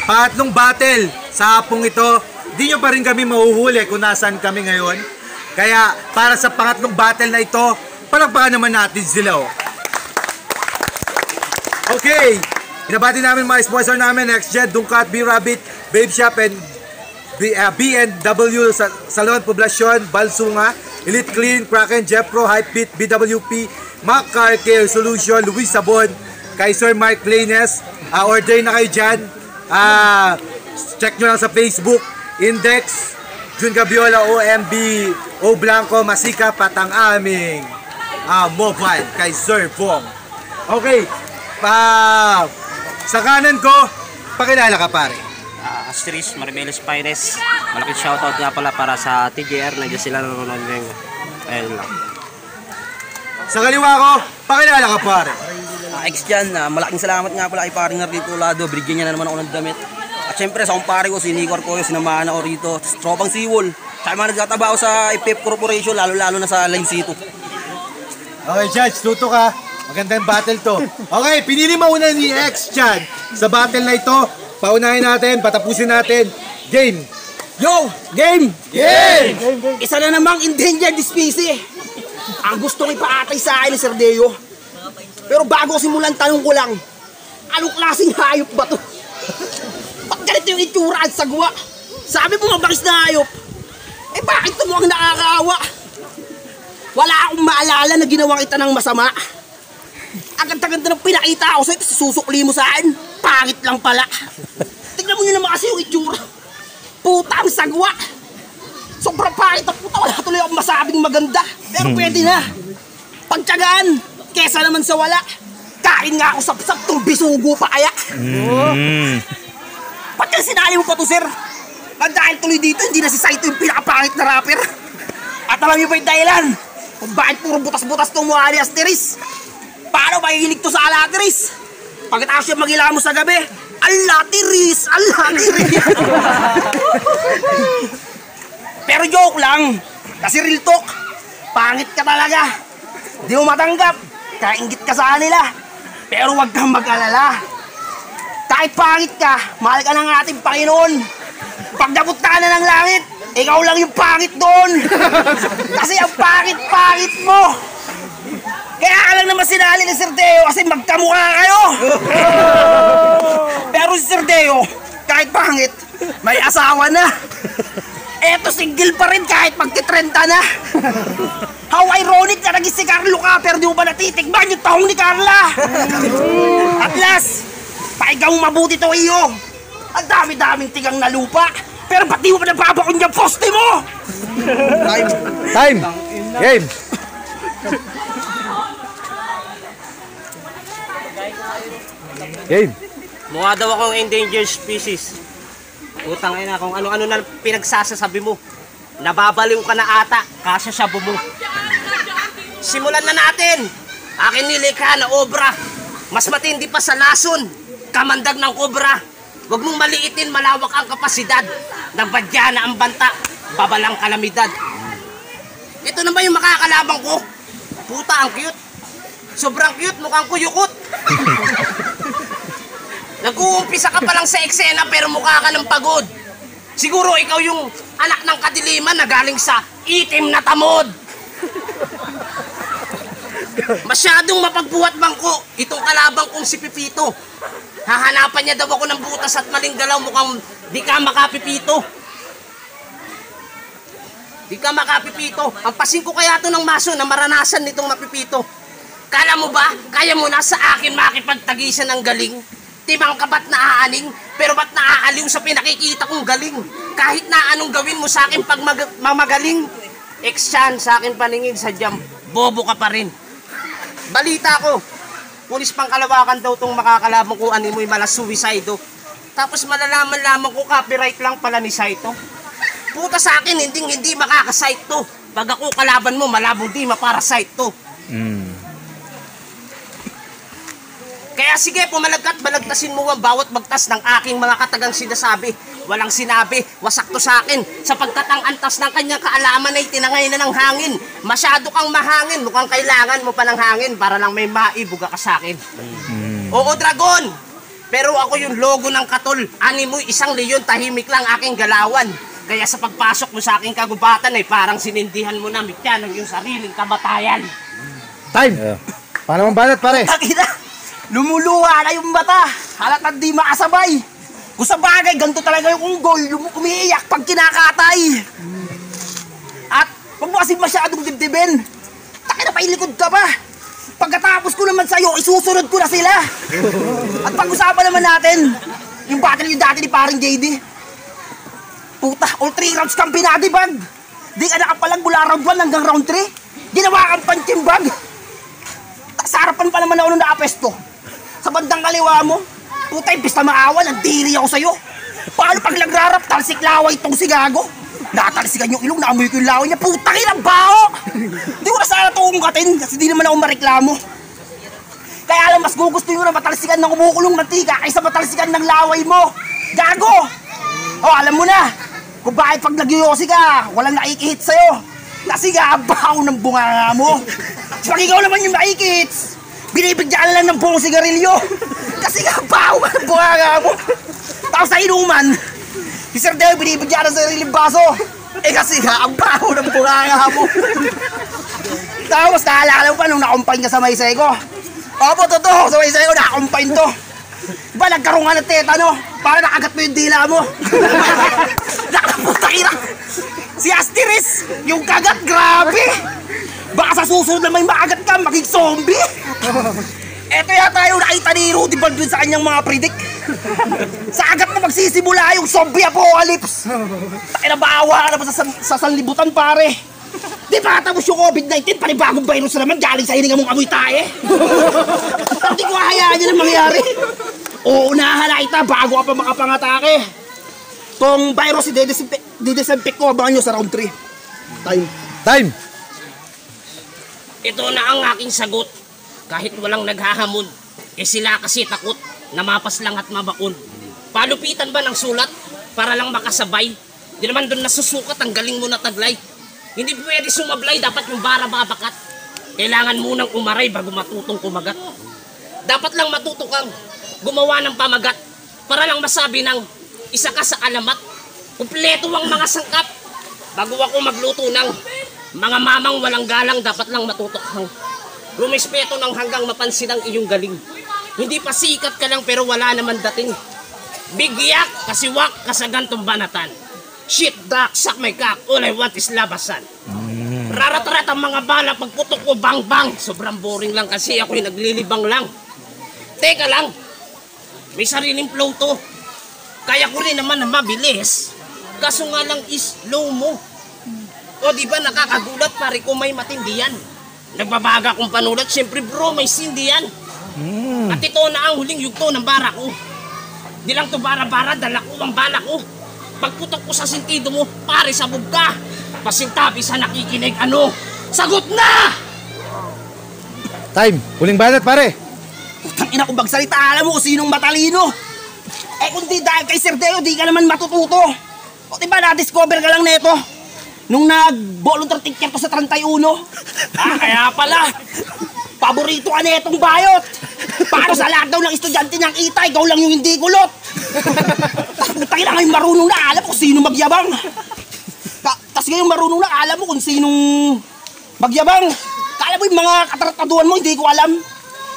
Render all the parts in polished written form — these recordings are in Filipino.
Pangatlong battle sa hapong ito. Di nyo pa rin kami mahuhuli kung nasaan kami ngayon. Kaya para sa pangatlong battle na ito, palakpakan naman natin sila. Okay, binabati namin mga sponsor namin, XJet, Dungkat, B-Rabbit, Babe Shop, and B&W Salon Poblacion, Balsunga, Elite Clean, Kraken, Jeffro, Hypebeat, BWP, Mac Car Care Solution, Luis Sabon, kay Sir Mark Lanes. Order na kayo dyan. Check nyo lang sa Facebook, Index, Jun Gabiola, OMB, O Blanco, Masika, patang aming mobile kay Sir Fong. Okay, sa kanan ko, pakilala ka pare. Astris, Maribeles Pires. Malaking shoutout nga pala para sa TJR. Nandiyan sila nanonood ngayon. Ayun lang. Sa kaliwa ko, pakilala ka pare. Ex dyan, malaking salamat nga pala kay paring Narlito Lado. Binigyan niya na naman ako ng damit. At syempre sa kumpare ko, si Nico Arcoyo, sinamahan ako rito. Tropang Seawall. Tsaka mga nagtatrabaho sa IPF Corporation, lalo-lalo na sa Line C2. Okay, Judge, tuto ka. Magandang battle to. Okay, pinili mauna ni X Chan sa battle na ito. Paunahin natin, patapusin natin. Game! Yo! Game! Game! Isa na namang endangered species. Ang gustong ipaatay sa akin ni Sir Deo. Pero bago simulan, tanong ko lang, anong klaseng hayop ba to? Ba't ganito yung itsura at sagwa? Sabi mo mabakis na hayop. Eh bakit ito mo ang nakakaawa? Wala akong maalala na ginawang kita ng masama. Agad-agad na pinakita ako sa'yo, susukli mo sa akin. Pangit lang pala. Tignan mo nyo naman kasi yung itsura. Puta ang sagwa. Sobrang pangit ang puta. Wala tuloy akong masabing maganda. Pero pwede na. Pagtyagaan, kesa naman sa wala. Kain nga ako sapsap tong bisugo pa kaya. Ba't kaya sinali mo pa to, sir? Dahil tuloy dito, hindi na si Saito yung pinakapangit na rapper. At alam niyo ba yung dahilan? Kung bakit puro butas-butas itong mukha ni Asteris? Paano makikinig to sa Alateris? Pagkatapos siya maghilamos sa gabi, Alateris! Alateris! Pero joke lang. Kasi real talk, pangit ka talaga. Di mo matanggap, kaingit ka sa kanila. Pero huwag kang mag-alala. Kahit pangit ka, mahal ka ng ating Panginoon. Pag nabot ka na ng langit, ikaw lang yung pangit doon. Kasi ang pangit-pangit mo. Kaya ka lang naman sinali ni Sir Deo kasi magkamukha kayo. Pero si Sir Deo, kahit pangit, may asawa na. Eto single pa rin kahit magti-30 na. How ironic na naging si Carlo ka pero di mo ba natitikman yung taong ni Carla? At last, pakigaw mabuti to iyo. Ang dami-daming tigang na lupa. Pero ba't di mo pa nababakon yung poste mo? Time! Game! Game! Mukha daw akong endangered species. Utang ina, kung ano-ano na pinagsasasabi mo. Nababaliw ka na ata, kasya siya bumo. Simulan na natin. Akin nilikha na obra. Mas matindi pa sa lason. Kamandag ng kobra. Huwag mong maliitin, malawak ang kapasidad. Nagbadya na ang banta, babalang kalamidad. Ito na ba yung makakalabang ko? Puta, ang cute. Sobrang cute, mukhang kuyukot. Nag-uumpisa ka pa lang sa eksena pero mukha ka ng pagod. Siguro ikaw yung anak ng kadiliman na galing sa itim na tamod. Masyadong mapagbuhat bangko itong kalabang kong si Pipito. Hahanapan niya daw ako ng butas at maling galaw, mukhang di ka makapipito. Di ka makapipito. Ang pasing ko kaya to ng maso na maranasan nitong mapipito. Kala mo ba, kaya mo na sa akin makipagtagisan ng galing? Timang ka ba't naaaning? Pero ba't naaaliw sa pinakikita kong galing? Kahit na anong gawin mo sa akin pag mamagaling. Ex-chan sa akin paningin, sadyang bobo ka pa rin. Balita ko, pulis pang kalawakan daw tong makakalabang ko ani mo'y malas suicide. Tapos malalaman lamang ko copyright lang pala ni Saito. Puta sa akin, hindi makakasite to. Pag ako kalaban mo, malabong di maparasite to. Kaya sige, pumalagkat, balagtasin mo ang bawat bagtas ng aking mga katagang sinasabi. Walang sinabi, wasak to sa akin. Sapagkat ang antas ng kanyang kaalaman ay tinangay na ng hangin. Masyado kang mahangin, mukhang kailangan mo pa ng hangin para lang may maibuga ka sa akin. Oo, Dragon! Pero ako yung logo ng katol. Ani mo, 1 leyon, tahimik lang aking galawan. Kaya sa pagpasok mo sa aking kagubatan ay parang sinindihan mo na mitya ng iyong sariling kabatayan. Time! Paano mong banat, pare? Takina, lumuluwa na yung mata. Halatang di makasabay. Kung sa bagay, ganito talaga yung unggol. Umiiyak pag kinakatay. At huwag mo kasi masyadong dibdibin. Takina, pailikod ka pa. Pagkatapos ko naman sa'yo, isusunod ko na sila. At pag-usapan naman natin, yung battle yung dati ni paring JD. Puta, all 3 rounds kang pinadibag. Di ka nakapalang mula round 1 hanggang round 3. Ginawa kang pantimbag. Sa harapan pa naman ako nung nakapesto. Sa bandang kaliwa mo, puta, impis na maawa, nandiri ako sa'yo. Paano pag nagrarap, talsik laway itong si Gago? Natalsikan yung ilong, naamoy ko yung laway niya, puta kinang bao! Di ko na sana tuungkatin kasi di naman ako mareklamo. Kaya lang, mas gugustuhin ko na matalsikan ng kumukulong mantika kaysa matalsikan ng laway mo. Gago! O, alam mo na, kung bakit pag nagyoyosi ka, walang nakikihit sa'yo. Kasi gabaw ng bunganga mo. Pag ikaw naman yung nakikihits, binibigyan ka na lang ng buong sigarilyo. Kasi gabaw ka ng bunganga mo. Tapos sa inuman, si Sir Deo binibigyan ka ng sariling baso. Eh kasi gabaw ng bunganga mo. Tapos naalala mo pa nung nakumpain ka sa Maysay ko. Opo, totoo, sa Maysay ko nakakumpain to. Diba nagkaroon ka ng tetano? Para nakagat mo yung dila mo. Nakaputakina. Si Asteris, yung kagat, grabe. Baka sa susunod na may maagat ka, maging zombie. Eto yata yung nakita ni Rudy Baldwin sa kanyang mga predict. Sa agat na magsisimula yung zombie apocalypse. Takinabawa ka na ba sa sanlibutan, pare? Di ba katapos yung COVID-19, panibagong virus na naman galing sa hininga mong amoy tae. Hindi ko hayaan yun ang mangyari. Uunahan na kita bago ka pa makapangatake. Kung virus didesinfect ko, abangan nyo sa round 3. Time! Ito na ang aking sagot. Kahit walang naghahamon, eh sila kasi takot na mapas lang at mabaon. Palupitan ba ng sulat para lang makasabay? Di naman doon nasusukat ang galing mo na taglay. Hindi pwede sumablay, dapat yung bara babakat. Kailangan munang umaray bago matutong kumagat. Dapat lang matuto kang gumawa ng pamagat para lang masabi ng isa ka sa alamat. Kumpleto ang mga sangkap bago ako magluto ng mga mamang walang galang. Dapat lang matuto kang rumispeto ng hanggang mapansin ang iyong galing. Hindi pa sikat ka lang pero wala naman dating. Bigyak, kasiwak, kasagantong banatan. Shit, duck, suck my cock, all I want is labasan. Rarat-rat ang mga bala, pagputok ko bang-bang. Sobrang boring lang kasi ako'y naglilibang lang. Teka lang, may sariling flow to. Kaya ko rin naman na mabilis. Kaso nga lang is low mo. O di ba nakakagulat, pare ko may matindihan. Nagbabaga kong panulat, siyempre bro may sindihan. At ito na ang huling yugto ng bara ko. Di lang to bara-bara, dala ko ang bala ko. Pagputok ko sa sentido mo, pare sabog ka. Pasintabi sa nakikinig, ano? Sagot na! Time! Huling banat, pare! Putang ina kung magsalita, alam mo kung sinong matalino. Eh kung di dahil kay Sir Deo, di ka naman matututo. O diba na-discover ka lang neto? Nung nag-volunteer ticket ko sa 31. Kaya pala. Paborito ka netong bayot. Para sa lahat daw ng estudyante niyang itay, ikaw lang yung hindi kulot. Putang ina ngayon marunong na, alam mo kung sino magyabang. Tapos ngayon marunong na, alam mo kung sinong magyabang. Kala mo yung mga katrataduan mo, hindi ko alam.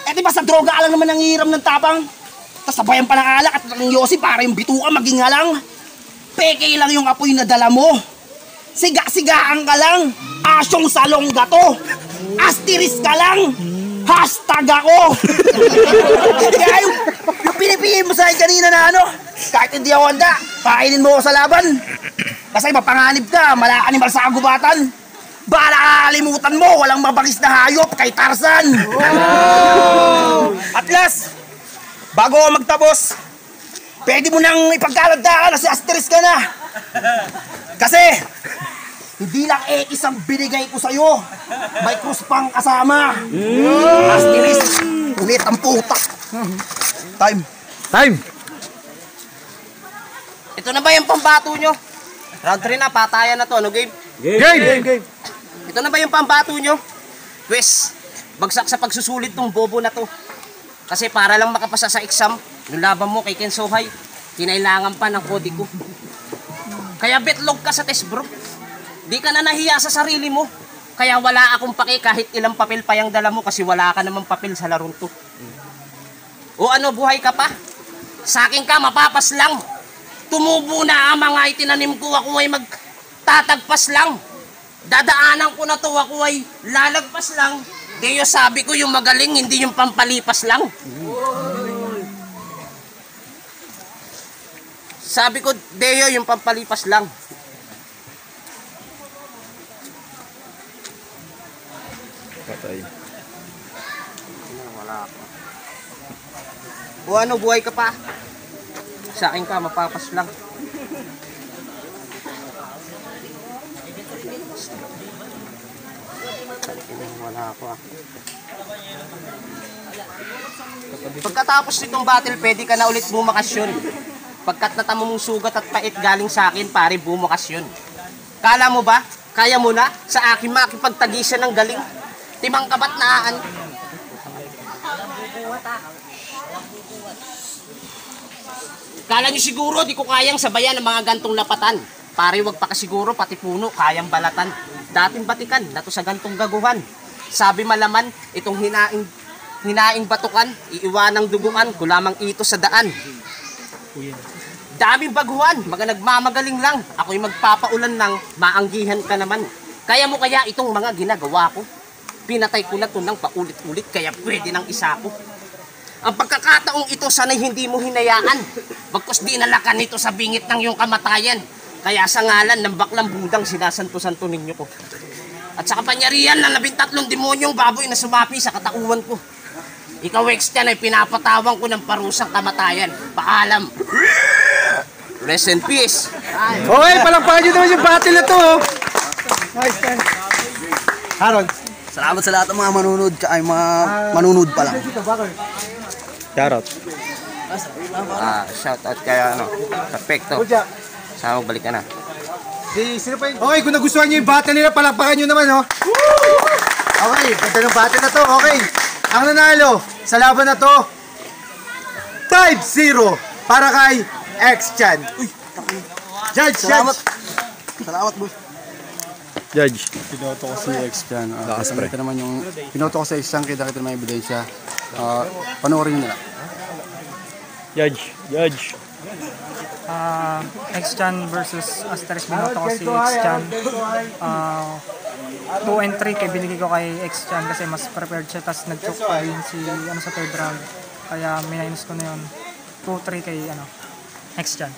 Eh diba sa droga alang naman ang hiram ng tapang. Tapos sabayan pa ng alak at ng yosi para yung bituka maging halang. Peke lang yung apoy na dala mo. Siga-sigaan ka lang. Asyong salong gato. Asteris ka lang. Hashtag ako. Kaya yung pinipili mo sa akin kanina na ano, kahit hindi ako handa, kainin mo ako sa laban. Kasi mapanganib ka, mala-animal sa agubatan. Bala kakalimutan mo, walang mabangis na hayop kay Tarzan. Wow! At last, bago ako magtapos, pwede mo nang ipagkalandakan na si Asteris ka na. Kasi, hindi lang isang binigay ko sa'yo. May krus pang kasama. Asteris, ulit ang puta. Time. Ito na ba yung pambato nyo? Round 3 na, patayan na to. Ano game? Game! Ito na ba yung pambato nyo? Pwes, bagsak sa pagsusulit tong bobo na to. Kasi para lang makapasa sa exam, Yung laban mo kay Ken Sohay, kinailangan pa ng kodi ko. Kaya betlog ka sa test bro. Di ka na nahiya sa sarili mo. Kaya wala akong paki kahit ilang papel pa yung dala mo kasi wala ka namang papel sa larong to. O ano, buhay ka pa? Sa akin ka, mapapas lang. Tumubo na ang mga itinanim ko, ako ay magtatagpas lang. Dadaanan ko na to, ako ay lalagpas lang. Deo, sabi ko yung magaling, hindi yung pampalipas lang. Sabi ko, Deo, yung pampalipas lang. Patay. Wala ako. O ano, buhay ka pa? Sa akin ka, mapapas lang. Wala ako ah. Pagkatapos nitong battle, pwede ka na ulit bumakasyon. Pagkat natamo mong sugat at pait galing sa akin, pare, bumakasyon. Kala mo ba? Kaya mo na? Sa akin makipagtagisan ng galing. Timang kabat naan. Kala nyo siguro di ko kayang sabayan ng mga gantong lapatan. Pare, wag pa kasiguro, pati puno, kayang balatan. Dating batikan, nato sa gantong gaguhan. Sabi malaman, itong hinaing batukan, iiwanang duguan, kulamang ito sa daan. Daming baguhan, mga nagmamagaling lang. Ako'y magpapaulan ng maanggihan ka naman. Kaya mo kaya itong mga ginagawa ko? Pinatay ko na ito ng paulit-ulit, kaya pwede ng isa ko. Ang pagkakataong ito sana'y hindi mo hinayaan. Bagkus dinalakan nito sa bingit ng iyong kamatayan. Kaya sa ngalan ng baklang budang sinasanto-santo ninyo ko. At sa kapangyarihan ng 13 demonyong baboy na sumapi sa katauhan ko. Ikaw, Extian, ay pinapatawang ko ng parusang kamatayan. Paalam. Rest in peace. Okay, palangpakan nyo naman yung battle na to. Oh. Nice, man. Harold. Salamat sa lahat ng mga manunod, tsaka yung mga manunod pa lang. Shoutout. Shoutout kaya ano, perfecto. Sama balik ka na. Sino pa yun? Okay, kung nagustuhan nyo yung battle nila, palakpakan nyo naman, oh. Okay, ganda ng battle na to. Okay, ang nanalo sa laban na to, 5-0 para kay Extian. Judge, Salamat. judge. Salamat, boss. Judge. Pinoto ko si Extian. Nakita naman yung pinoto ko sa Extian, kita naman yung ebidensya. Panoorin nyo na lang. Judge. Extian versus Asterix, binoto ko si Extian. 2 and 3 kay binigay ko kay Extian kasi mas prepared siya, tapos nag-choke pa din si sa third round. Kaya minus ko na yun. 2-3 kay Extian.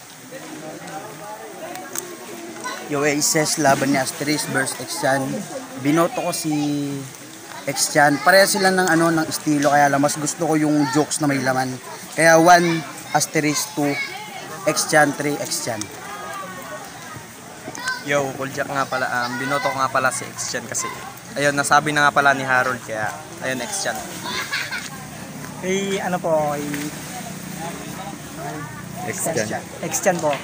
Yung Aces, laban ni Asterix versus Extian. Binoto ko si Extian. Pareha sila ng ng estilo, kaya lang mas gusto ko yung jokes na may laman. Kaya 1 Asterix, 2 Extian, 3 Extian. Yo, Kuljak nga pala, binoto ko nga pala si Extian kasi ayun, nasabi na nga pala ni Harold, kaya ayun, Extian. Extian po. Extian. Extian po.